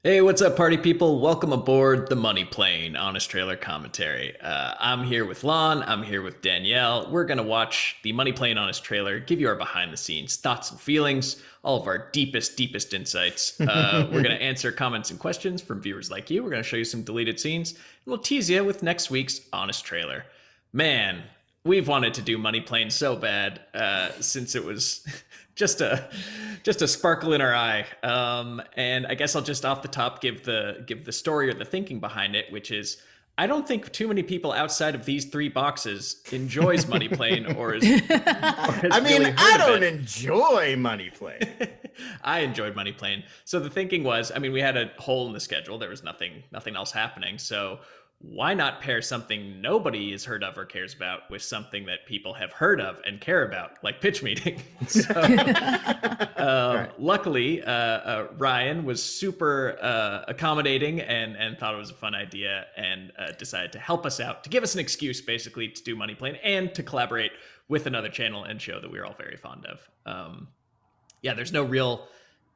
Hey, what's up, party people? Welcome aboard the Money Plane, Honest Trailer Commentary. I'm here with Lon. I'm here with Danielle. We're going to watch the Money Plane Honest Trailer, give you our behind the scenes thoughts and feelings, all of our deepest insights. We're going to answer comments and questions from viewers like you. We're going to show you some deleted scenes, and we'll tease you with next week's Honest Trailer. Man, we've wanted to do Money Plane so bad since it was just a sparkle in our eye. And I guess I'll just off the top give the story or the thinking behind it, which is I don't think too many people outside of these three boxes enjoys Money Plane or is. I mean, really I don't enjoy Money Plane. I enjoyed Money Plane. So the thinking was, I mean, we had a hole in the schedule. There was nothing else happening. So why not pair something nobody has heard of or cares about with something that people have heard of and care about, like pitch meeting? So, Right. luckily, Ryan was super accommodating and thought it was a fun idea and decided to help us out, to give us an excuse, basically, to do Money Plane and to collaborate with another channel and show that we were all very fond of. Yeah, there's no real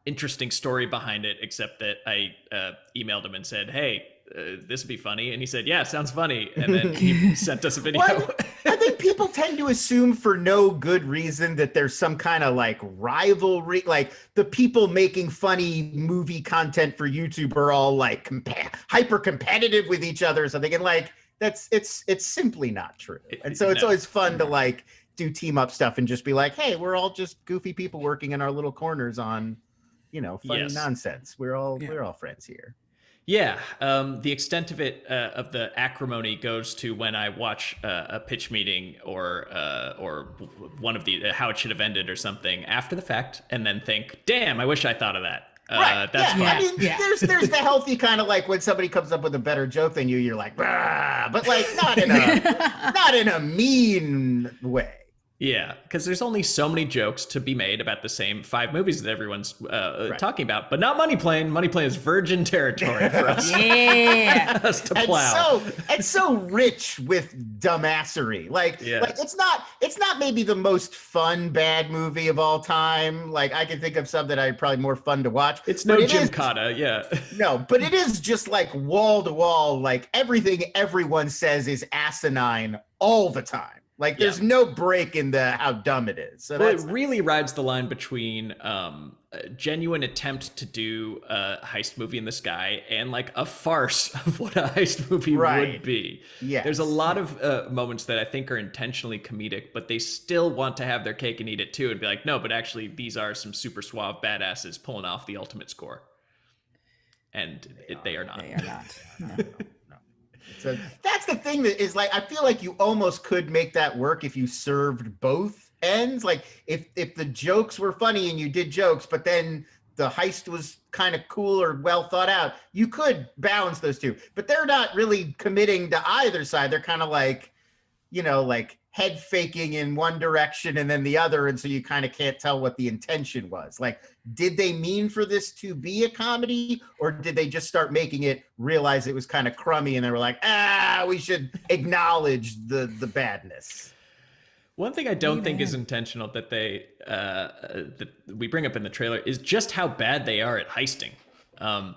interesting story behind it, except that I emailed him and said, hey, this would be funny. And he said, yeah, sounds funny. And then he sent us a video. Well, I think people tend to assume for no good reason that there's some kind of like rivalry, like the people making funny movie content for YouTube are all like hyper competitive with each other or something. And like, it's simply not true. And so it's always fun to like do team up stuff and just be like, hey, we're all just goofy people working in our little corners on, funny nonsense. We're all friends here. Yeah, the extent of it, of the acrimony, goes to when I watch a pitch meeting or one of the how it should have ended or something after the fact, and then think, "Damn, I wish I thought of that." Right. That's yeah. fun. I mean, there's the healthy kind of like when somebody comes up with a better joke than you, you're like, bah! But like not in a mean way. Yeah, because there's only so many jokes to be made about the same 5 movies that everyone's talking about, but not Money Plane. Money Plane is virgin territory for us. Yeah, us to plow. It's so rich with dumbassery. Like it's not maybe the most fun bad movie of all time. Like I can think of some that are probably more fun to watch. It's no Jim Cotta, yeah. No, but it is just like wall to wall. Like everything everyone says is asinine all the time. Like there's no break in the how dumb it is. So it really rides the line between a genuine attempt to do a heist movie in the sky and like a farce of what a heist movie would be. Yeah, there's a lot of moments that I think are intentionally comedic, but they still want to have their cake and eat it too, and be like, no, but actually these are some super suave badasses pulling off the ultimate score, and they are not. They are not. No. So that's the thing that is like, I feel like you almost could make that work if you served both ends. Like if the jokes were funny and you did jokes, but then the heist was kind of cool or well thought out, you could balance those two. But they're not really committing to either side. They're kind of like, like head faking in one direction and then the other. And so you kind of can't tell what the intention was. Like, did they mean for this to be a comedy, or did they just start making it, realize it was kind of crummy, and they were like, we should acknowledge the badness? One thing I don't think is intentional that that we bring up in the trailer is just how bad they are at heisting.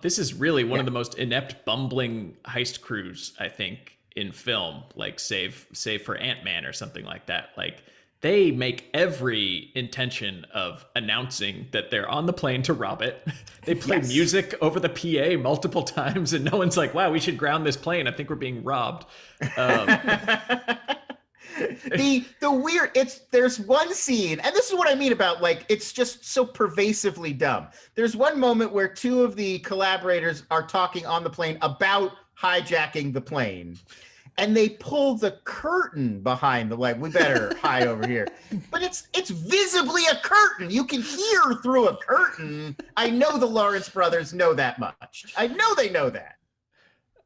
This is really one of the most inept, bumbling heist crews, I think, in film, like save for Ant-Man or something like that. Like they make every intention of announcing that they're on the plane to rob it. They play music over the PA multiple times, and no one's like, wow, we should ground this plane. I think we're being robbed. The weird, there's one scene, and this is what I mean about like, it's just so pervasively dumb. There's one moment where 2 of the collaborators are talking on the plane about hijacking the plane, and they pull the curtain behind the leg. We better hide over here. But it's visibly a curtain. You can hear through a curtain. I know the Lawrence brothers know that much. I know they know that.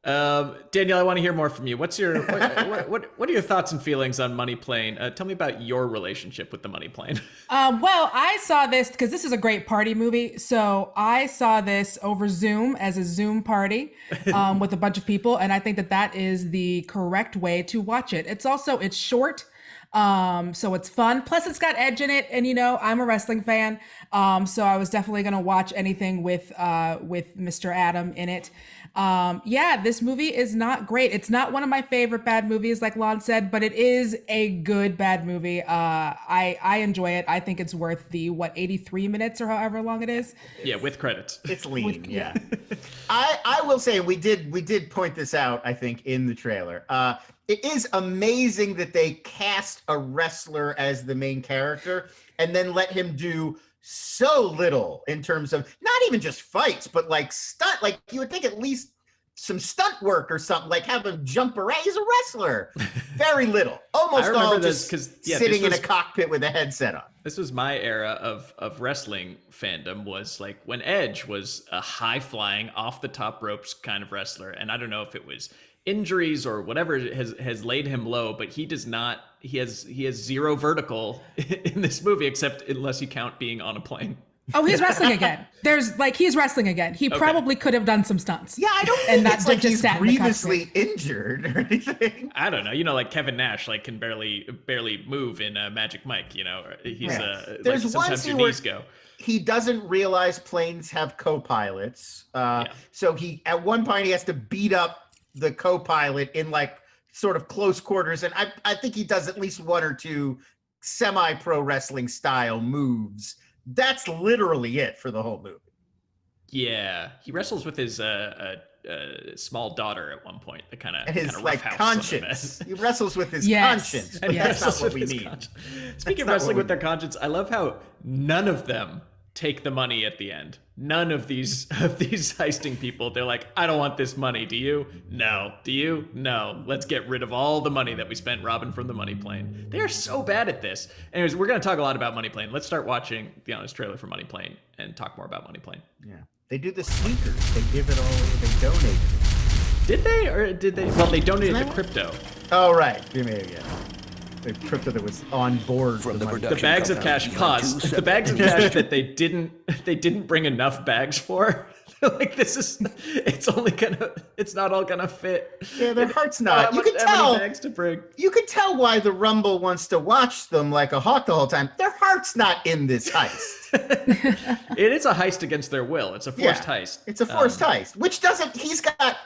Danielle, I want to hear more from you. What's your what are your thoughts and feelings on Money Plane? Tell me about your relationship with the Money Plane. Well, I saw this because this is a great party movie. So I saw this over Zoom as a Zoom party with a bunch of people, and I think that is the correct way to watch it. It's short. So it's fun. Plus, it's got edge in it, and I'm a wrestling fan, so I was definitely gonna watch anything with Mr. Adam in it. Yeah, this movie is not great. It's not one of my favorite bad movies, like Lon said, but it is a good bad movie. I enjoy it. I think it's worth the 83 minutes or however long it is. Yeah, with credits. It's lean. Yeah. I will say we did point this out, I think, in the trailer. It is amazing that they cast a wrestler as the main character and then let him do so little in terms of not even just fights, but like stunt. Like you would think at least some stunt work or something, like have him jump around. He's a wrestler. Very little. Almost all just sitting in a cockpit with a headset on. This was my era of wrestling fandom, was like when Edge was a high flying off the top ropes kind of wrestler. And I don't know if it was injuries or whatever has laid him low, but he has zero vertical in this movie, except unless you count being on a plane. Oh, he's wrestling again. He's wrestling again. He probably could have done some stunts. Yeah, I don't think it's like he's grievously injured or anything. I don't know. Like Kevin Nash, like can barely move in Magic Mike. He's there's like, one sometimes scene your where knees go. He doesn't realize planes have co-pilots. So he at one point he has to beat up the co-pilot in like sort of close quarters, and I think he does at least one or two semi-pro wrestling style moves. That's literally it for the whole movie. Yeah, he wrestles with his small daughter at one point. The kind of his like conscience. He wrestles with his conscience, but that's not what we need. Speaking of wrestling with their conscience, I love how none of them take the money at the end. None of these heisting people, they're like, I don't want this money. Do you? No. Do you? No. Let's get rid of all the money that we spent robbing from the money plane. They are so bad at this. Anyways, we're going to talk a lot about Money Plane. Let's start watching the honest trailer for Money Plane and talk more about Money Plane. Yeah. They do the sneakers. They give it all away. They donate it. Did they? Or did they? Well, they donated the crypto. Oh, right. Yeah. The crypto that was on board from the bags of cash. Pause. The bags of cash that they didn't bring enough bags for. Like it's not all gonna fit. Yeah, their heart's not. You can tell. Bags to bring. You can tell why the Rumble wants to watch them like a hawk the whole time. Their heart's not in this heist. It is a heist against their will. It's a forced heist. It's a forced heist, which doesn't. He's got.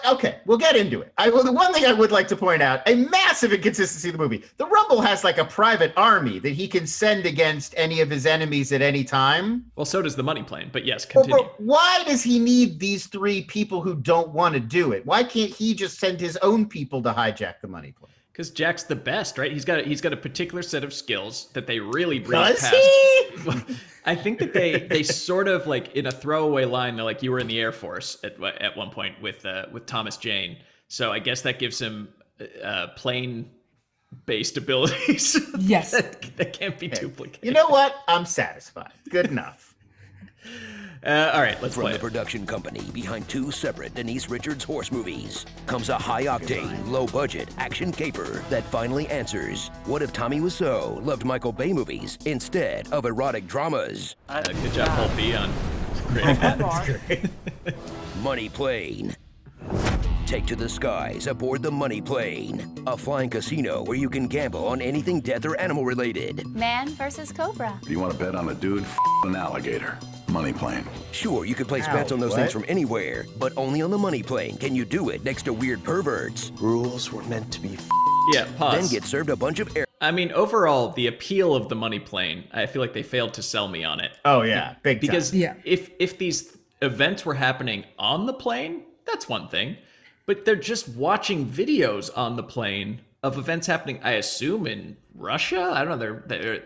Okay, we'll get into it. The one thing I would like to point out: a massive inconsistency of the movie. The Rumble has like a private army that he can send against any of his enemies at any time. Well, so does the Money Plane. But yes, continue. But why does he need these three people who don't want to do it? Why can't he just send his own people to hijack the Money Plane? Because Jack's the best, right? He's got a particular set of skills that they really bring past. I think that they sort of like in a throwaway line, they're like, you were in the Air Force at one point with Thomas Jane. So I guess that gives him plane-based abilities. Yes. that can't be duplicated. You know what? I'm satisfied. Good enough. All right, let's play From the production company behind two separate Denise Richards horse movies comes a high-octane, low-budget action caper that finally answers, what if Tommy Wiseau loved Michael Bay movies instead of erotic dramas? Good job, Paul B. on creating that. Money Plane. Take to the skies aboard the Money Plane, a flying casino where you can gamble on anything death or animal related. Man versus Cobra. Do you want to bet on a dude an alligator? Money Plane. Sure, you can place bets on those things from anywhere, but only on the Money Plane can you do it next to weird perverts. Rules were meant to be Yeah, pause. Then get served a bunch of air. I mean, overall, the appeal of the Money Plane, I feel like they failed to sell me on it. Oh, yeah. Big time. Because if these events were happening on the plane, that's one thing. But they're just watching videos on the plane of events happening, I assume, in Russia. I don't know.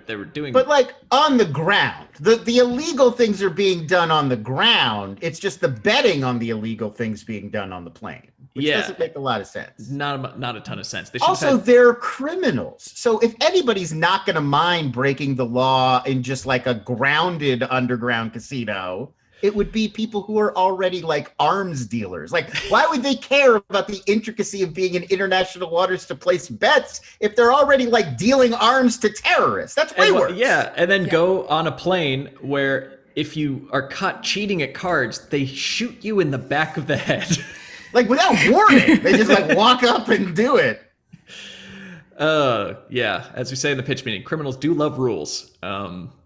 They were doing, but like on the ground. The illegal things are being done on the ground. It's just the betting on the illegal things being done on the plane, which doesn't make a lot of sense. Not a ton of sense. Also, they're criminals. So if anybody's not going to mind breaking the law in just like a grounded underground casino, it would be people who are already like arms dealers. Like, why would they care about the intricacy of being in international waters to place bets if they're already like dealing arms to terrorists? That's way worse. Yeah, and then go on a plane where if you are caught cheating at cards, they shoot you in the back of the head. Like without warning. They just like walk up and do it. Yeah. As we say in the pitch meeting, criminals do love rules.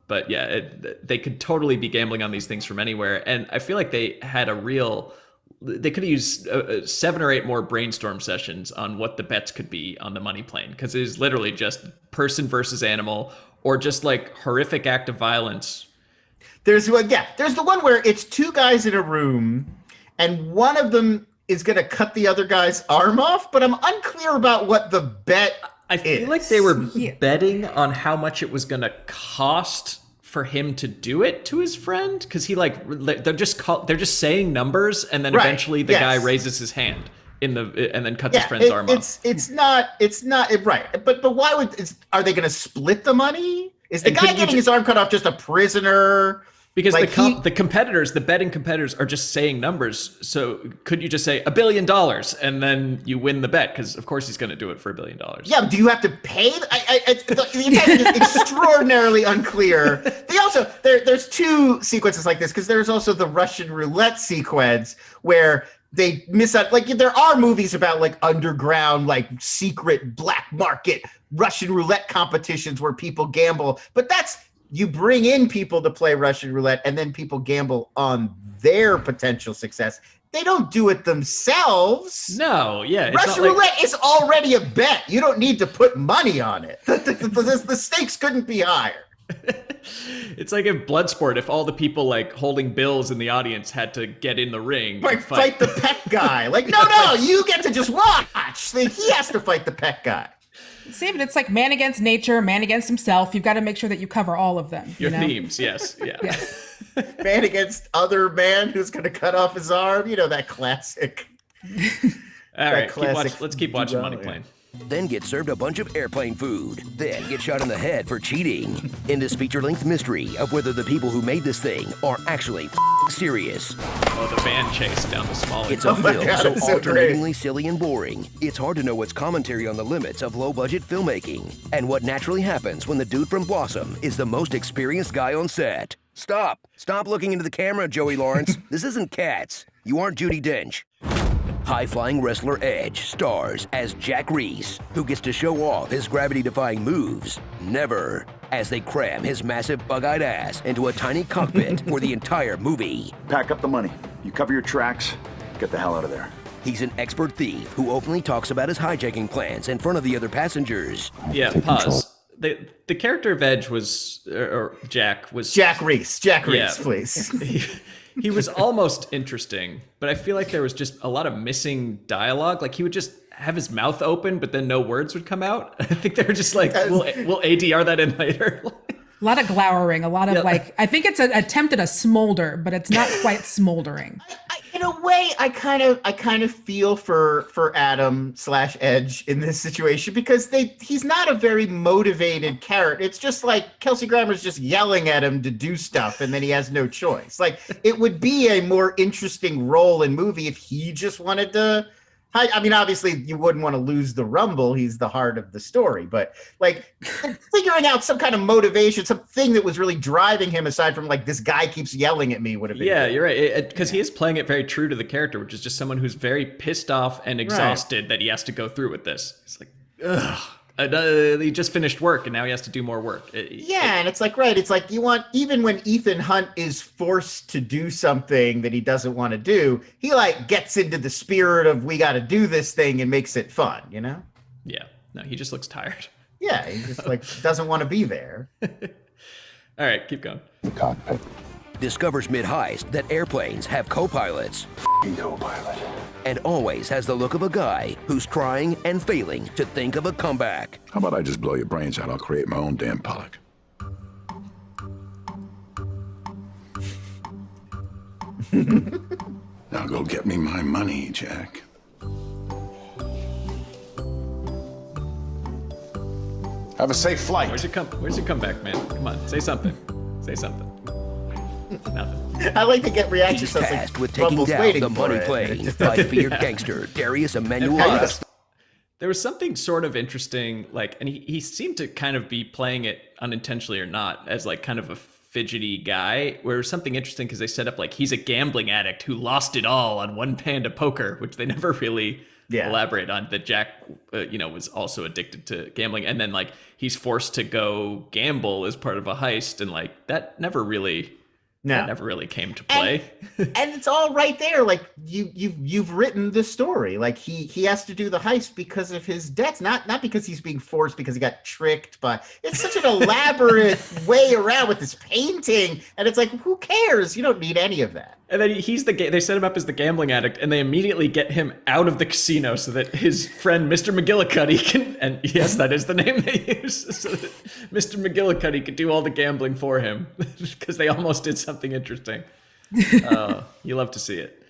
But yeah, they could totally be gambling on these things from anywhere. And I feel like they could have used 7 or 8 more brainstorm sessions on what the bets could be on the money plane. Because it is literally just person versus animal, or just like horrific act of violence. There's the one where it's 2 guys in a room and one of them is going to cut the other guy's arm off, but I'm unclear about what the bet I feel like they were betting on how much it was going to cost for him to do it to his friend, because they're just saying numbers, and then eventually the guy raises his hand and then cuts his friend's arm off. It's not right. But why are they going to split the money? Is the guy getting his arm cut off just a prisoner? Because the competitors, the betting competitors, are just saying numbers. So could you just say $1 billion and then you win the bet? Because of course he's going to do it for $1 billion. Yeah. Do you have to pay? The intent is extraordinarily unclear. They also there's 2 sequences like this, because there's also the Russian roulette sequence where they miss out. Like, there are movies about like underground, like secret black market Russian roulette competitions where people gamble, but you bring in people to play Russian roulette and then people gamble on their potential success. They don't do it themselves. No, yeah. Russian roulette is already a bet. You don't need to put money on it. The stakes couldn't be higher. It's like in Bloodsport, if all the people like holding bills in the audience had to get in the ring. Like fight the pet guy. Like, no, you get to just watch. He has to fight the pet guy. See, but it's like man against nature, man against himself. You've got to make sure that you cover all of them. Your themes, yes. Yeah. Yes. Man against other man who's going to cut off his arm. You know, that classic. All right, let's keep watching Money Plane. Then get served a bunch of airplane food. Then get shot in the head for cheating. In this feature-length mystery of whether the people who made this thing are actually serious. Oh, the van chase down the small. It's a film so alternatingly silly and boring, it's hard to know what's commentary on the limits of low-budget filmmaking and what naturally happens when the dude from Blossom is the most experienced guy on set. Stop looking into the camera, Joey Lawrence. This isn't Cats. You aren't Judi Dench. High-flying wrestler Edge stars as Jack Reese, who gets to show off his gravity-defying moves. Never, as they cram his massive bug-eyed ass into a tiny cockpit for the entire movie. Pack up the money. You cover your tracks. Get the hell out of there. He's an expert thief who openly talks about his hijacking plans in front of the other passengers. Yeah, pause. The character of Edge or Jack Reese, please. He was almost interesting, but I feel like there was just a lot of missing dialogue. Like, he would just have his mouth open, but then no words would come out. I think they were just like, we'll ADR that in later. A lot of glowering, a lot of I think it's an attempt at a smolder, but it's not quite smoldering. In a way, I kind of feel for Adam / Edge in this situation, because he's not a very motivated character. It's just like Kelsey Grammer's just yelling at him to do stuff, and then he has no choice. Like, it would be a more interesting role in movie if he just wanted to. I mean, obviously, you wouldn't want to lose the Rumble. He's the heart of the story. But, like, figuring out some kind of motivation, something that was really driving him aside from, like, this guy keeps yelling at me would have been good. You're right. Because he is playing it very true to the character, which is just someone who's very pissed off and exhausted that he has to go through with this. It's like, ugh. He just finished work and now he has to do more work. And it's like you want, even when Ethan Hunt is forced to do something that he doesn't want to do, he like gets into the spirit of we got to do this thing and makes it fun, you know? Yeah. No, he just looks tired. Yeah, he just like doesn't want to be there. All right, keep going. The cockpit. Discovers mid-heist that airplanes have co-pilots. Co-pilot. And always has the look of a guy who's trying and failing to think of a comeback. How about I just blow your brains out? I'll create my own damn Pollock. Now go get me my money, Jack. Have a safe flight. Where's your comeback, man? Come on, say something. Say something. Nothing. I like to get reactions. He's tasked with taking down the money plane by feared gangster Darius Emanuel. There was something sort of interesting, like, and he seemed to kind of be playing it unintentionally or not as like kind of a fidgety guy, where it was something interesting because they set up like he's a gambling addict who lost it all on one hand of poker, which they never really elaborate on that. Jack, was also addicted to gambling, and then like he's forced to go gamble as part of a heist, and like that never really came to play. And it's all right there. Like you've written the story. Like he has to do the heist because of his debts, not because he's being forced because he got tricked. But it's such an elaborate way around with this painting, and it's like, who cares? You don't need any of that. And then they set him up as the gambling addict, and they immediately get him out of the casino so that his friend Mr. McGillicuddy can, and yes, that is the name they use, so that Mr. McGillicuddy could do all the gambling for him because they almost did something interesting. You love to see it.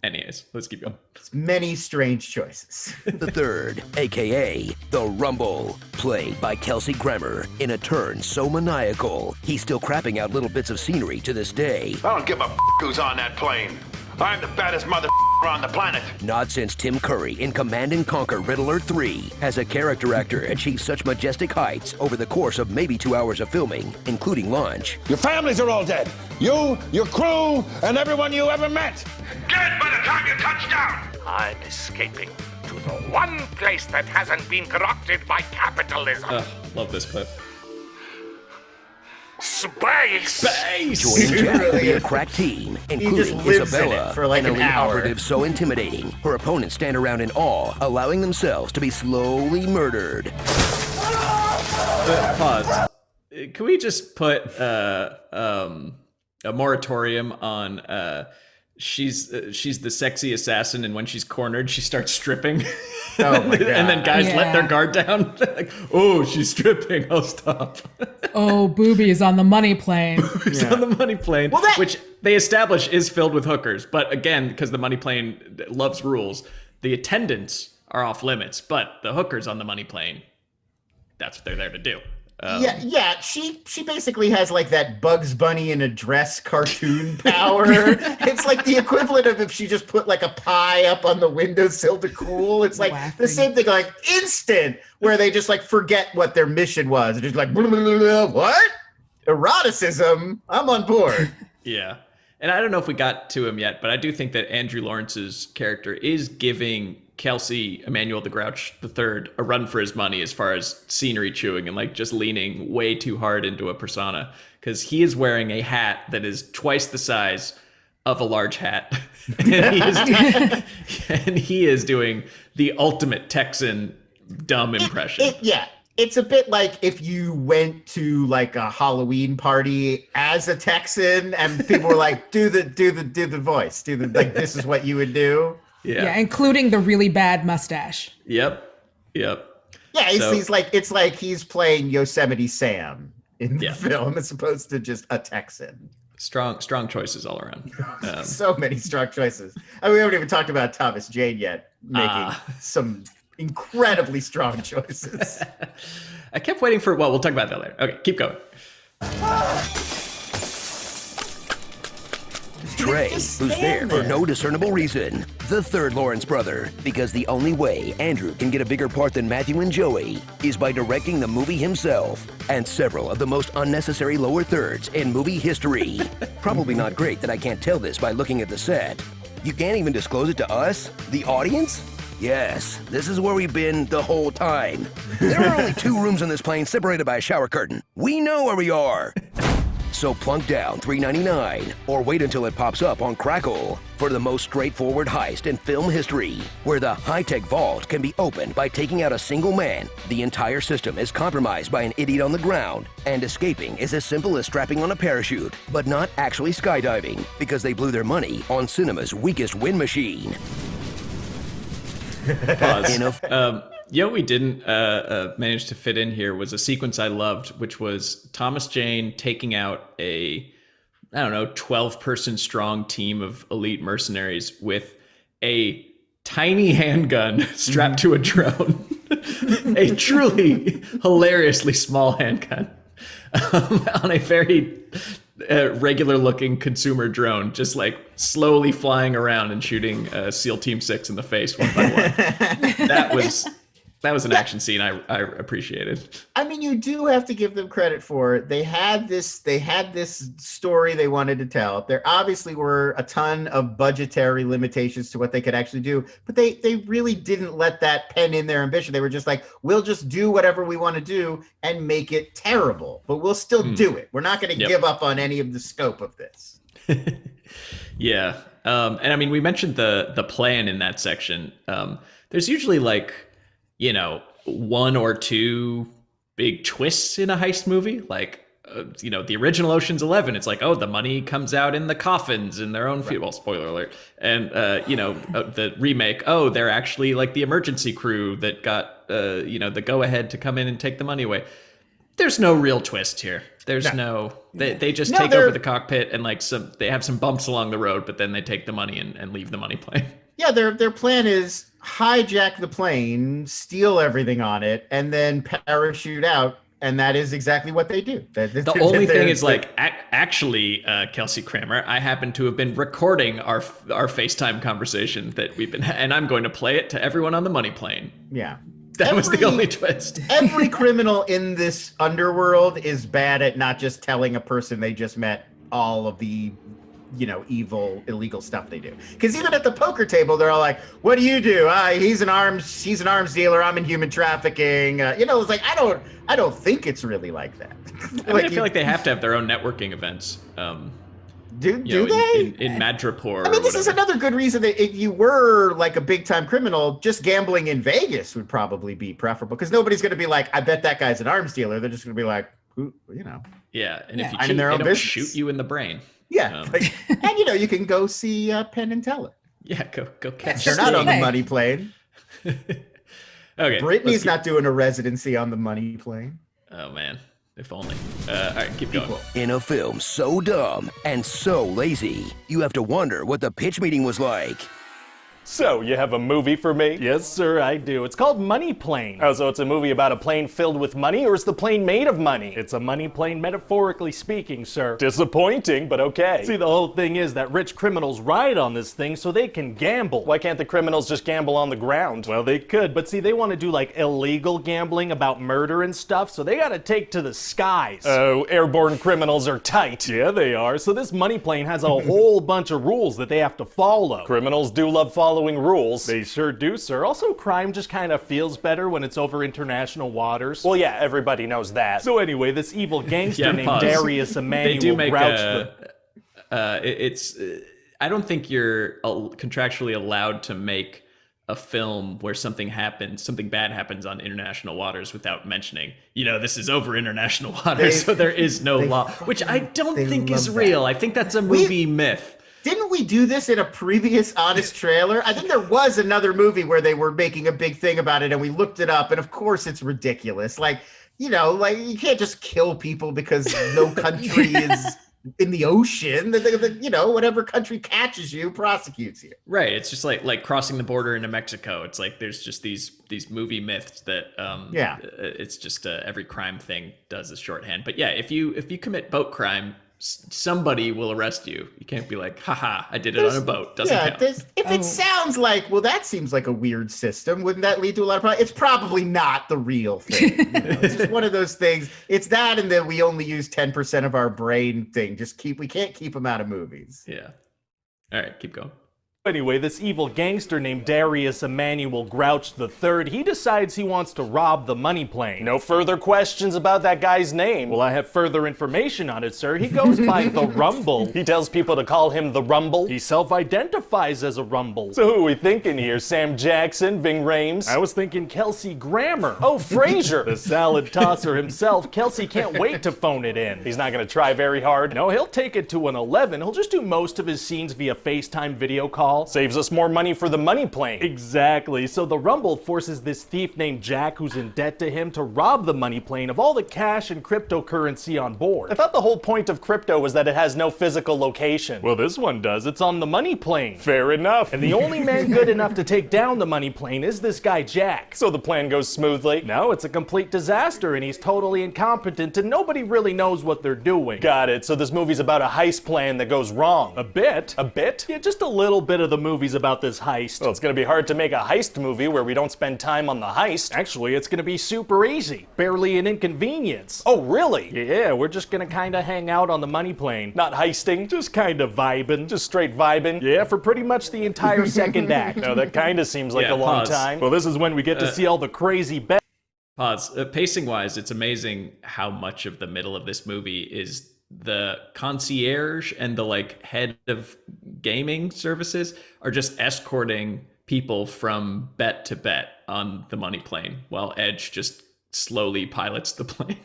Anyways, let's keep going. Many strange choices. The third, a.k.a. The Rumble, played by Kelsey Grammer in a turn so maniacal, he's still crapping out little bits of scenery to this day. I don't give a who's on that plane. I'm the baddest mother on the planet. Not since Tim Curry in Command & Conquer Riddler 3 has a character actor achieved such majestic heights over the course of maybe 2 hours of filming, including lunch. Your families are all dead. You, your crew, and everyone you ever met. Dead by the time you touch down. I'm escaping to the one place that hasn't been corrupted by capitalism. Love this clip. Space! Joining Jack will be a crack team, including Isabella, for like an an elite hour. operative so intimidating, her opponents stand around in awe, allowing themselves to be slowly murdered. Pause. Can we just put a moratorium on she's the sexy assassin, and when she's cornered, she starts stripping. Oh my God. And then guys let their guard down. Like, oh, she's stripping. I'll stop. Oh, boobies on the money plane. Boobies on the money plane, which they establish is filled with hookers. But again, because the money plane loves rules, the attendants are off limits. But the hookers on the money plane, that's what they're there to do. She basically has like that Bugs Bunny in a dress cartoon power. It's like the equivalent of if she just put like a pie up on the windowsill to cool. It's like the same thing, like instant, where they just like forget what their mission was. It's just like, blah, blah, blah, blah, what? Eroticism? I'm on board. Yeah. And I don't know if we got to him yet, but I do think that Andrew Lawrence's character is giving Kelsey Emmanuel the Grouch III a run for his money as far as scenery chewing and like just leaning way too hard into a persona, because he is wearing a hat that is twice the size of a large hat. And he is doing the ultimate Texan dumb impression. It's a bit like if you went to like a Halloween party as a Texan and people were like, do the voice, like this is what you would do. Yeah, including the really bad mustache. Yep. Yeah, it's like he's playing Yosemite Sam in the film as opposed to just a Texan. Strong choices all around. So many strong choices. I mean, we haven't even talked about Thomas Jane yet, making some incredibly strong choices. I kept waiting for, we'll talk about that later. Okay, keep going. Trey, who's there for no discernible reason. The third Lawrence brother, because the only way Andrew can get a bigger part than Matthew and Joey is by directing the movie himself, and several of the most unnecessary lower thirds in movie history. Probably not great that I can't tell this by looking at the set. You can't even disclose it to us, the audience? Yes, this is where we've been the whole time. There are only 2 rooms in this plane separated by a shower curtain. We know where we are. So plunk down $3.99 or wait until it pops up on Crackle for the most straightforward heist in film history, where the high-tech vault can be opened by taking out a single man. The entire system is compromised by an idiot on the ground, and escaping is as simple as strapping on a parachute, but not actually skydiving, because they blew their money on cinema's weakest wind machine. Pause. We didn't manage to fit in here was a sequence I loved, which was Thomas Jane taking out a 12-person strong team of elite mercenaries with a tiny handgun strapped to a drone. A truly hilariously small handgun on a very regular-looking consumer drone, just like slowly flying around and shooting SEAL Team 6 in the face one by one. That was an action scene I appreciated. I mean, you do have to give them credit for it. They had this story they wanted to tell. There obviously were a ton of budgetary limitations to what they could actually do, but they really didn't let that pen in their ambition. They were just like, we'll just do whatever we want to do and make it terrible, but we'll still do it. We're not going to give up on any of the scope of this. Yeah. And I mean, we mentioned the plan in that section. There's usually like, you know, one or two big twists in a heist movie. Like, you know, the original Ocean's 11, it's like, oh, the money comes out in the coffins in their own field. Well, spoiler alert. And, you know, the remake, oh, they're actually like the emergency crew that got, you know, the go ahead to come in and take the money away. There's no real twist here. There's they just take over the cockpit and like they have some bumps along the road, but then they take the money and leave the money plane. Yeah, their plan is hijack the plane, steal everything on it, and then parachute out. And that is exactly what they do. The only thing is like, actually, Kelsey Kramer, I happen to have been recording our FaceTime conversation that we've been, and I'm going to play it to everyone on the money plane. Yeah. That was the only twist. Every criminal in this underworld is bad at not just telling a person they just met all of the, you know, evil, illegal stuff they do. Because even at the poker table, they're all like, "What do you do? He's an arms dealer. I'm in human trafficking." You know, it's like I don't think it's really like that. I mean, I feel like they have to have their own networking events. Do they? In Madripoor. I mean, this is another good reason that if you were like a big time criminal, just gambling in Vegas would probably be preferable because nobody's going to be like, I bet that guy's an arms dealer. They're just going to be like, who, you know. Yeah, and if you cheat, they don't shoot you in the brain. Yeah, and you know, you can go see Penn and Teller. Yeah, go catch. They're not on the money plane. Okay, Brittany's not doing a residency on the money plane. Oh man. If only. All right, keep going. In a film so dumb and so lazy, you have to wonder what the pitch meeting was like. So, you have a movie for me? Yes, sir, I do. It's called Money Plane. Oh, so it's a movie about a plane filled with money, or is the plane made of money? It's a money plane, metaphorically speaking, sir. Disappointing, but okay. See, the whole thing is that rich criminals ride on this thing so they can gamble. Why can't the criminals just gamble on the ground? Well, they could, but see, they want to do like illegal gambling about murder and stuff, so they gotta take to the skies. Oh, airborne criminals are tight. Yeah, they are. So this money plane has a whole bunch of rules that they have to follow. Criminals do love following rules. They sure do, sir. Also, crime just kind of feels better when it's over international waters. Well, yeah, everybody knows that. So anyway, this evil gangster named Darius Emanuel They do make it's I don't think you're contractually allowed to make a film where something bad happens on international waters without mentioning, you know, this is over international waters, so there is no law, which I don't think is real. I think that's a movie myth. Didn't we do this in a previous Honest Trailer? I think there was another movie where they were making a big thing about it, and we looked it up, and of course it's ridiculous. Like, you know, like you can't just kill people because no country is in the ocean. You know, whatever country catches you prosecutes you. Right. It's just like crossing the border into Mexico. It's like there's just these movie myths that it's just every crime thing does a shorthand. But yeah, if you commit boat crime, somebody will arrest you. You can't be like, haha, I did it on a boat. Doesn't count. If it sounds like, well, that seems like a weird system, wouldn't that lead to a lot of problems? It's probably not the real thing. You know? It's just one of those things. It's that, and then we only use 10% of our brain thing. We can't keep them out of movies. Yeah. All right, keep going. Anyway, this evil gangster named Darius Emanuel Grouch III, he decides he wants to rob the money plane. No further questions about that guy's name. Well, I have further information on it, sir. He goes by the Rumble. He tells people to call him the Rumble? He self-identifies as a Rumble. So who are we thinking here? Sam Jackson, Ving Rhames? I was thinking Kelsey Grammer. Oh, Frasier! The salad tosser himself. Kelsey can't wait to phone it in. He's not gonna try very hard? No, he'll take it to an 11. He'll just do most of his scenes via FaceTime video call. Saves us more money for the money plane. Exactly. So the Rumble forces this thief named Jack, who's in debt to him, to rob the money plane of all the cash and cryptocurrency on board. I thought the whole point of crypto was that it has no physical location. Well, this one does. It's on the money plane. Fair enough. And the only man good enough to take down the money plane is this guy Jack. So the plan goes smoothly? No, it's a complete disaster, and he's totally incompetent, and nobody really knows what they're doing. Got it. So this movie's about a heist plan that goes wrong. A bit. A bit? Yeah, just a little bit bit of the movie's about this heist. Well, it's going to be hard to make a heist movie where we don't spend time on the heist. Actually, it's going to be super easy. Barely an inconvenience. Oh, really? Yeah, we're just going to kind of hang out on the money plane. Not heisting? Just kind of vibing. Just straight vibing? Yeah, for pretty much the entire second act. No, that kind of seems like a long time. Well, this is when we get to see all the crazy bets. Pause. Pacing-wise, it's amazing how much of the middle of this movie is the concierge and the like head of gaming services are just escorting people from bet to bet on the money plane while Edge just slowly pilots the plane.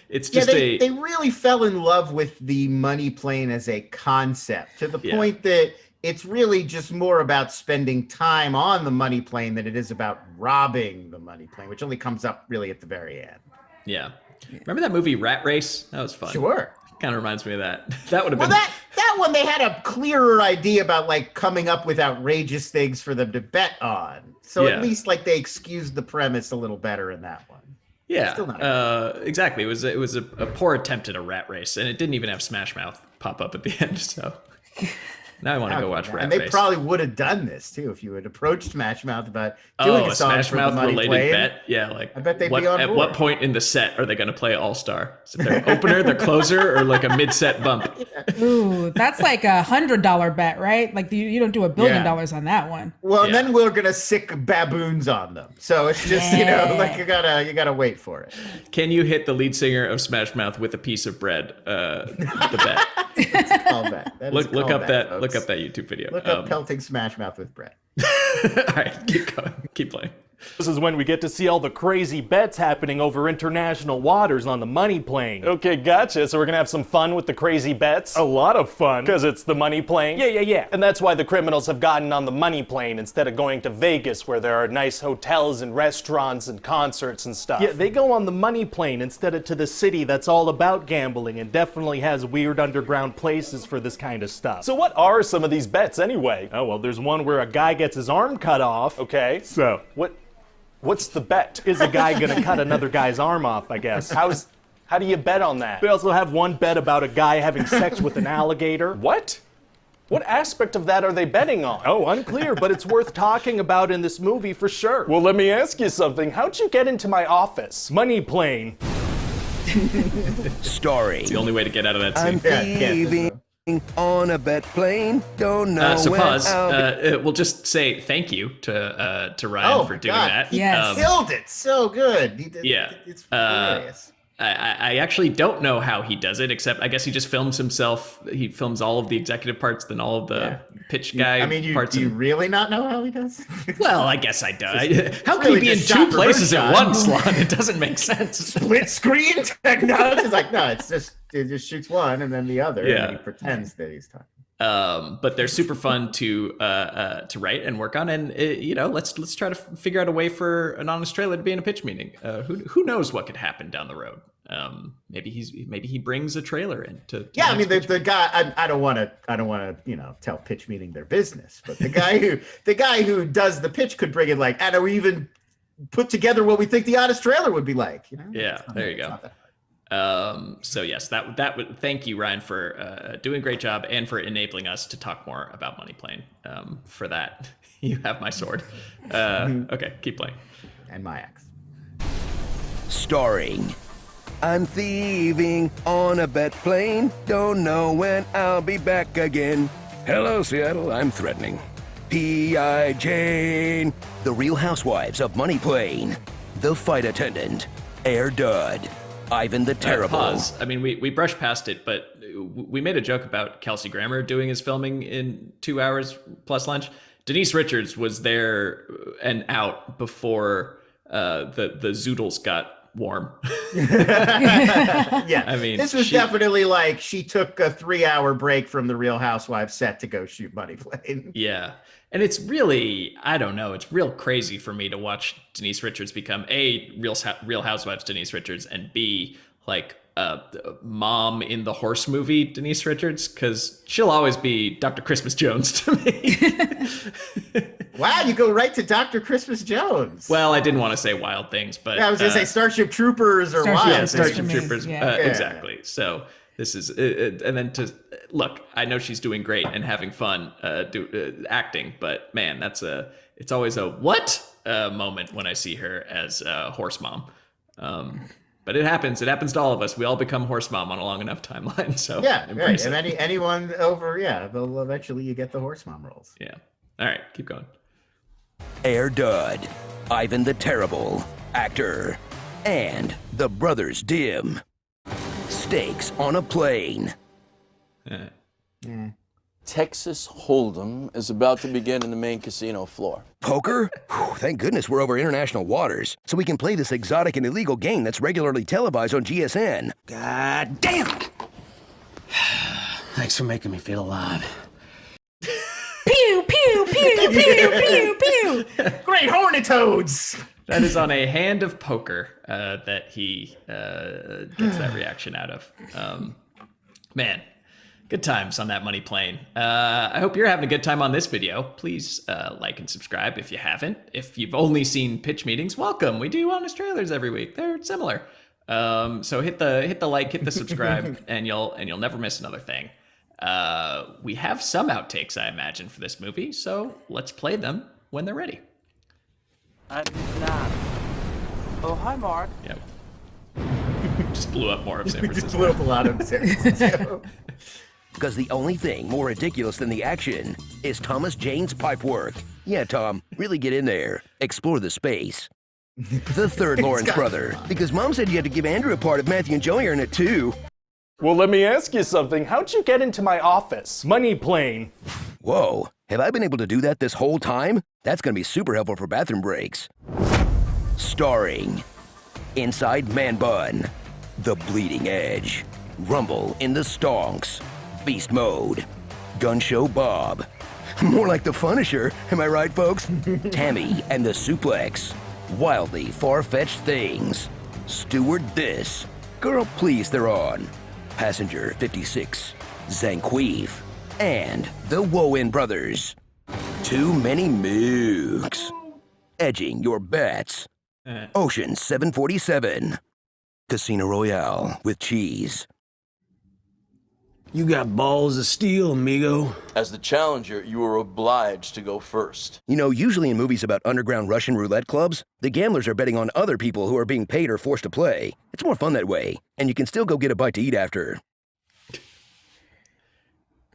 It's just they really fell in love with the money plane as a concept to the point that it's really just more about spending time on the money plane than it is about robbing the money plane, which only comes up really at the very end. Yeah. Remember that movie Rat Race? That was fun. Sure. Kind of reminds me of that. That would have been... that one, they had a clearer idea about like coming up with outrageous things for them to bet on. So at least like they excused the premise a little better in that one. Yeah, exactly. It was a poor attempt at a rat race, and it didn't even have Smash Mouth pop up at the end, so... Now I want to go watch Rat Race. And they probably would have done this too if you had approached Smash Mouth about doing a song Smash for Mouth the money related plane. bet. Yeah, like I bet they'd be on at board. what point in the set are they going to play All Star? Is it their opener, their closer, or like a mid-set bump? Ooh, that's like $100 bet, right? Like you don't do $1 billion on that one. Well, and then we're gonna sick baboons on them. So it's just like you gotta wait for it. Can you hit the lead singer of Smash Mouth with a piece of bread? The bet. It's called that. Look up that YouTube video. Look up pelting Smash Mouth with bread. All right, keep going. Keep playing. This is when we get to see all the crazy bets happening over international waters on the money plane. Okay, gotcha. So we're gonna have some fun with the crazy bets? A lot of fun. Because it's the money plane? Yeah. And that's why the criminals have gotten on the money plane instead of going to Vegas where there are nice hotels and restaurants and concerts and stuff. Yeah, they go on the money plane instead of to the city that's all about gambling and definitely has weird underground places for this kind of stuff. So what are some of these bets anyway? Oh, well, there's one where a guy gets his arm cut off. Okay. So, what's the bet? Is a guy gonna cut another guy's arm off, I guess. How do you bet on that? We also have one bet about a guy having sex with an alligator. What? What aspect of that are they betting on? Oh, unclear, but it's worth talking about in this movie for sure. Well, let me ask you something. How'd you get into my office? Money plane. Starring. It's the only way to get out of that scene. I'm thieving on a bet plane. Don't know So when pause. I'll Well just say thank you to Ryan for doing that. He killed it so good. He did, Yeah. It's hilarious. I actually don't know how he does it, except I guess he just films himself. He films all of the executive parts, then all of the pitch guy parts. Do you really not know how he does? Well, I guess I do. How can really he be in just two shot places reverse at shot. once, Lon? It doesn't make sense. Split screen technology. It's like, no, it just shoots one and then the other. Yeah. And he pretends that he's talking. But they're super fun to write and work on, and let's try to figure out a way for an honest trailer to be in a pitch meeting. Who knows what could happen down the road? Maybe he brings a trailer in to I mean the guy. I don't want to tell pitch meeting their business, but the guy who does the pitch could bring in like, and we even put together what we think the honest trailer would be like. Yeah, there you go. So yes, that would thank you, Ryan, for doing a great job and for enabling us to talk more about Money Plane. For that, you have my sword. Okay, keep playing. And my axe. Starring. I'm thieving on a bet plane. Don't know when I'll be back again. Hello, Seattle. I'm threatening. P.I. Jane. The Real Housewives of Money Plane. The Fight Attendant. Air Dud. Ivan the Terrible. Pause. I mean, we brushed past it, but we made a joke about Kelsey Grammer doing his filming in 2 hours plus lunch. Denise Richards was there and out before the zoodles got warm. Yeah, I mean, this was definitely like she took a 3-hour break from the Real Housewives set to go shoot Money Plane. Yeah. And it's really, I don't know, it's real crazy for me to watch Denise Richards become A, Real Housewives Denise Richards, and B, like mom in the horse movie Denise Richards, because she'll always be Dr. Christmas Jones to me. Wow, you go right to Dr. Christmas Jones. Well, I didn't want to say Wild Things, but I was going to say Starship Troopers or Wild. Yeah, Starship Troopers. Exactly. So This is, and then to look, I know she's doing great and having fun acting, but man, it's always a what moment when I see her as horse mom. But it happens to all of us. We all become horse mom on a long enough timeline. So yeah, right. And anyone over, they'll eventually you get the horse mom roles. Yeah. All right, keep going. Air Dud, Ivan the Terrible, actor, and the Brothers Dim. Stakes on a plane. Texas Hold'em is about to begin in the main casino floor. Poker? Whew, thank goodness we're over international waters, so we can play this exotic and illegal game that's regularly televised on GSN. God damn it! Thanks for making me feel alive. Pew, pew, pew, pew, pew, pew. Great horny toads. That is on a hand of poker that he gets that reaction out of. Man, good times on that money plane. I hope you're having a good time on this video. Please like and subscribe if you haven't. If you've only seen pitch meetings, welcome. We do honest trailers every week. They're similar. So hit the like, hit the subscribe, and you'll never miss another thing. We have some outtakes, I imagine, for this movie, so let's play them when they're ready. I'm not. Oh, hi, Mark. Yep. Just blew up more of San Francisco. Just blew up a lot of San Francisco. Because the only thing more ridiculous than the action is Thomas Jane's pipework. Yeah, Tom, really get in there. Explore the space. The third Lawrence brother, because Mom said you had to give Andrew a part if Matthew and Joey are in it too. Well, let me ask you something. How'd you get into my office? Money plane. Whoa, have I been able to do that this whole time? That's gonna be super helpful for bathroom breaks. Starring Inside Man Bun, The Bleeding Edge, Rumble in the Stonks, Beast Mode, Gun Show Bob. More like the Punisher, am I right, folks? Tammy and the Suplex, Wildly Far-Fetched Things, Steward This, Girl Please They're On, Passenger 56, Zanqueef, and the Woen Brothers. Too many mooks. Edging your bets. Ocean 747. Casino Royale with cheese. You got balls of steel, amigo. As the challenger, you are obliged to go first. You know, usually in movies about underground Russian roulette clubs, the gamblers are betting on other people who are being paid or forced to play. It's more fun that way, and you can still go get a bite to eat after.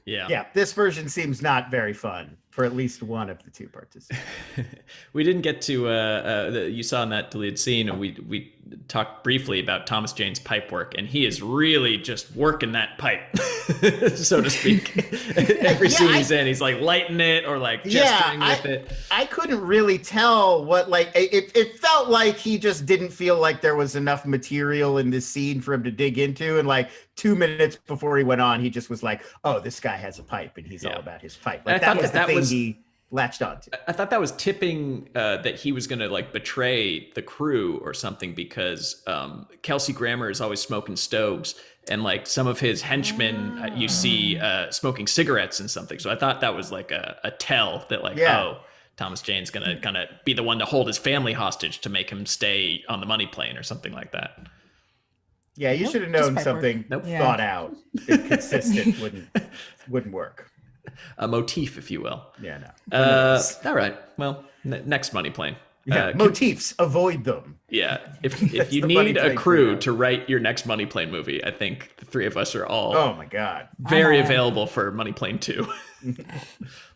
Yeah, this version seems not very fun for at least one of the two participants. We didn't get to, you saw in that deleted scene, and we talked briefly about Thomas Jane's pipe work, and he is really just working that pipe, so to speak. Every scene he's in, he's like lighting it or like gesturing with it. I couldn't really tell what, like, it felt like he just didn't feel like there was enough material in this scene for him to dig into, and like 2 minutes before he went on, he just was like, oh, this guy has a pipe, and he's all about his pipe. Like, that was the thing he latched onto. I thought that was tipping that he was going to like betray the crew or something, because Kelsey Grammer is always smoking stoves, and like some of his henchmen you see smoking cigarettes and something. So I thought that was like a tell that like, oh, Thomas Jane's gonna be the one to hold his family hostage to make him stay on the money plane or something like that. Yeah, you should have known something thought out and consistent wouldn't work. A motif, if you will. Yeah, no. All right. Well, next money plane. Motifs, avoid them. Yeah. If you need a crew to write your next money plane movie, I think the three of us are all oh my god, very available for Money Plane 2.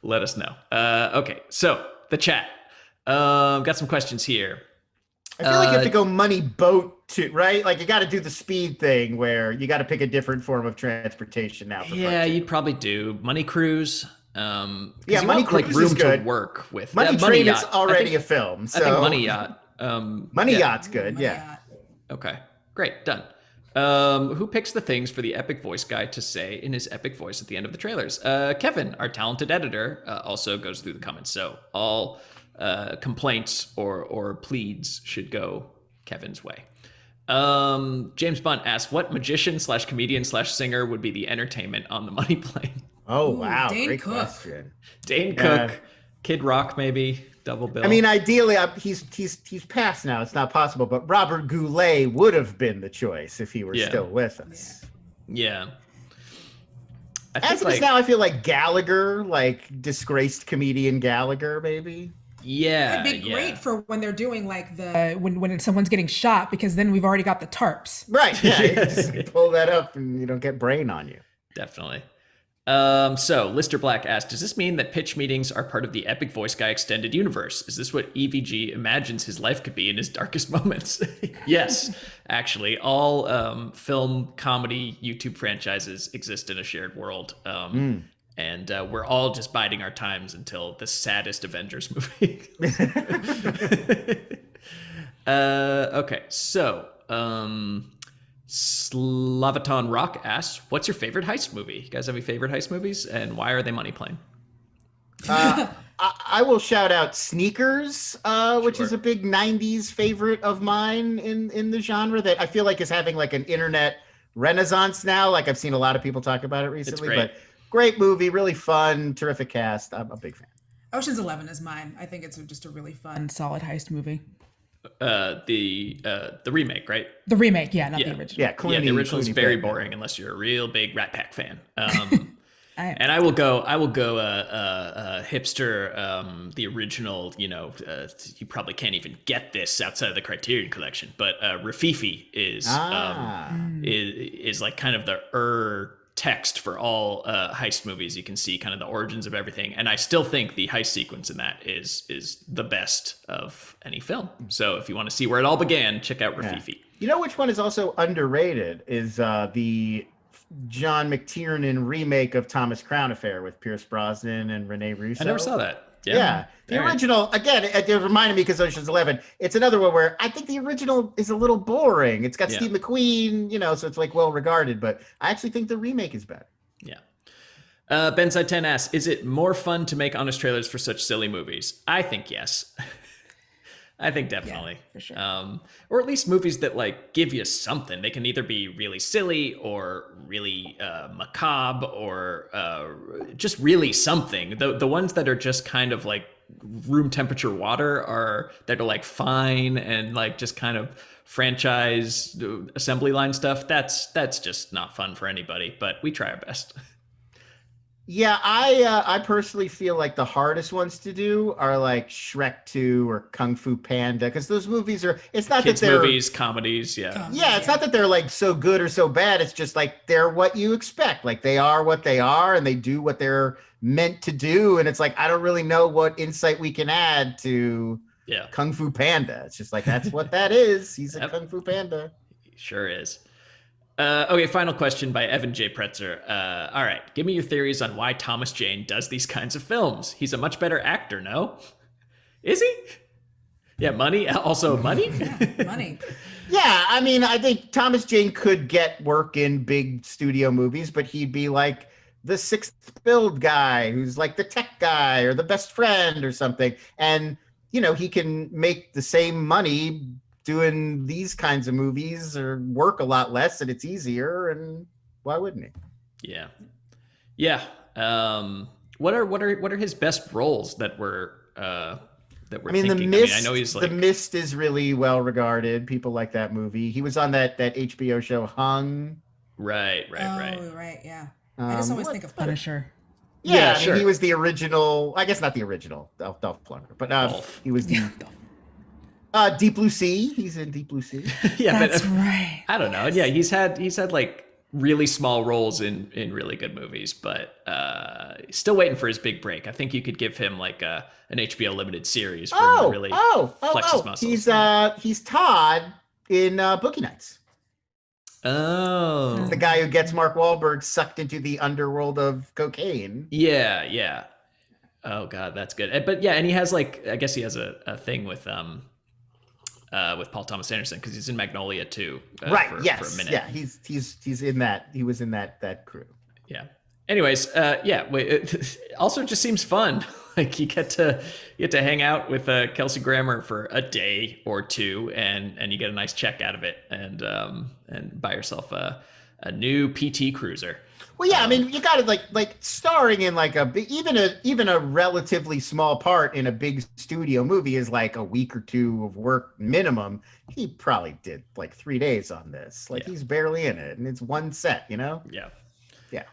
Let us know. Okay, so the chat. Got some questions here. I feel like you have to go money boat to, right? Like you got to do the speed thing where you got to pick a different form of transportation now. Yeah, you'd probably do money cruise. Yeah, money cruise like room is good. To work with. Money Train is already a film. So. I think Money Yacht. Money Yacht's good. Yeah. Okay, great, done. Who picks the things for the epic voice guy to say in his epic voice at the end of the trailers? Kevin, our talented editor, also goes through the comments. So all complaints or pleads should go Kevin's way. James Bunt asks, what magician / comedian / singer would be the entertainment on the money plane? Oh, wow. Dane Great Cook. question. Dane Cook, Kid Rock, maybe double bill. I mean, ideally, he's passed now. It's not possible, but Robert Goulet would have been the choice if he were still with us. Yeah. As it is now, I feel like Gallagher, like disgraced comedian Gallagher, maybe. Yeah, it'd be great for when they're doing like when someone's getting shot, because then we've already got the tarps. Right. Yeah. You just pull that up and you don't get brain on you. Definitely. So Lister Black asked, does this mean that pitch meetings are part of the Epic Voice Guy extended universe? Is this what EVG imagines his life could be in his darkest moments? Yes, actually, all film, comedy, YouTube franchises exist in a shared world. And we're all just biding our times until the saddest Avengers movie. Okay, so Slavaton Rock asks, what's your favorite heist movie? You guys have any favorite heist movies, and why are they money playing? I will shout out Sneakers, which is a big 90s favorite of mine in the genre that I feel like is having like an internet renaissance now. Like I've seen a lot of people talk about it recently, but great movie, really fun, terrific cast. I'm a big fan. Ocean's 11 is mine. I think it's just a really fun, solid heist movie. The remake, right? The remake, yeah, not the original. Yeah, Clooney, the original is very Batman. boring unless you're a real big Rat Pack fan. And I will go hipster. The original, you probably can't even get this outside of the Criterion Collection, but Rafifi is like kind of the text for all heist movies. You can see kind of the origins of everything, and I still think the heist sequence in that is the best of any film. So if you want to see where it all began, check out Rafifi. Yeah. You know which one is also underrated is the John McTiernan remake of Thomas Crown Affair with Pierce Brosnan and Rene Russo. I never saw that. Yeah. The original, again, it reminded me because Ocean's 11. It's another one where I think the original is a little boring. It's got Steve McQueen, so it's like well regarded, but I actually think the remake is better. Yeah. Ben Side 10 asks, is it more fun to make honest trailers for such silly movies? I think yes. I think definitely. Yeah, for sure. Or at least movies that like give you something. They can either be really silly or really macabre or just really something. The ones that are just kind of like room temperature water that are like fine and like just kind of franchise assembly line stuff. That's just not fun for anybody, but we try our best. Yeah, I personally feel like the hardest ones to do are like Shrek 2 or Kung Fu Panda, because those movies it's not kids that they're movies, comedies, yeah. Yeah, it's not that they're like so good or so bad. It's just like they're what you expect. Like they are what they are and they do what they're meant to do. And it's like I don't really know what insight we can add to Kung Fu Panda. It's just like that's what that is. He's a Kung Fu Panda. He sure is. Okay, final question by Evan J. Pretzer. All right, give me your theories on why Thomas Jane does these kinds of films. He's a much better actor, no? Is he? Yeah, money. Also money? Money. Yeah, I mean, I think Thomas Jane could get work in big studio movies, but he'd be like the sixth build guy who's like the tech guy or the best friend or something. And, he can make the same money doing these kinds of movies or work a lot less, and it's easier, and why wouldn't he? Yeah. What are his best roles that we're thinking? The Mist. I know he's like The Mist is really well regarded. People like that movie. He was on that HBO show Hung. Right. Oh, right, yeah. I just always think of Punisher. Yeah, sure. He was the original. I guess not the original Dolph Lundgren, but he was the. Deep Blue Sea. He's in Deep Blue Sea. Yeah, that's right. I don't know. Yeah, he's had like really small roles in really good movies, but still waiting for his big break. I think you could give him like an HBO limited series for him to really flex his muscles. He's Todd in Boogie Nights. Oh, the guy who gets Mark Wahlberg sucked into the underworld of cocaine. Yeah. Oh God, that's good. But yeah, and he has like, I guess he has a thing with Paul Thomas Anderson because he's in Magnolia too. Right. For a minute. Yeah. He's in that. He was in that crew. Yeah. Anyways, it also just seems fun. Like you get to hang out with Kelsey Grammer for a day or two, and you get a nice check out of it, and buy yourself a a new PT Cruiser. Well, yeah, I mean, you got to like starring in like even a relatively small part in a big studio movie is like a week or two of work minimum. He probably did like 3 days on this. Like he's barely in it, and it's one set, you know? Yeah. Yeah.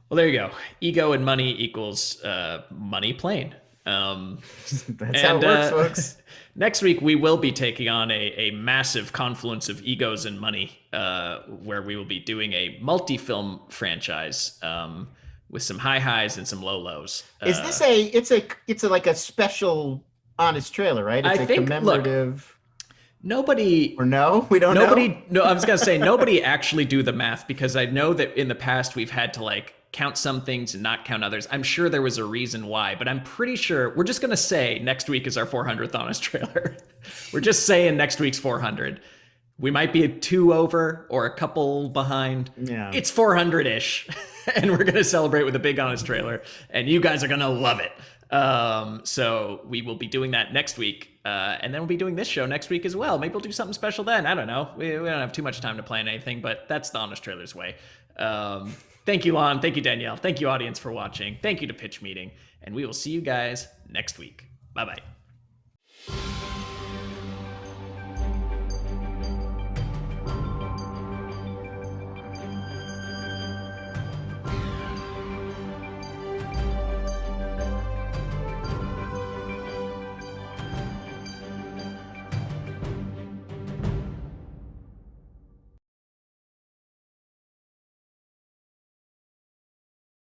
Well, there you go. Ego and money equals money plane. That's how it works, folks. Next week, we will be taking on a massive confluence of egos and money, where we will be doing a multi-film franchise with some high highs and some low lows. Is this it's like a special honest trailer, right? It's I think, commemorative. Nobody or no, we don't know. No, I was gonna say nobody actually do the math, because I know that in the past we've had to like count some things and not count others. I'm sure there was a reason why, but I'm pretty sure we're just gonna say next week is our 400th honest trailer. We're just saying next week's 400. We might be 2 over or a couple behind. Yeah, it's 400-ish, and we're gonna celebrate with a big honest trailer, and you guys are gonna love it. So we will be doing that next week, and then we'll be doing this show next week as well. Maybe we'll do something special then. I don't know. We don't have too much time to plan anything, but that's the honest trailers way. Thank you, Lon. Thank you, Danielle. Thank you, audience, for watching. Thank you to Pitch Meeting, and we will see you guys next week. Bye-bye.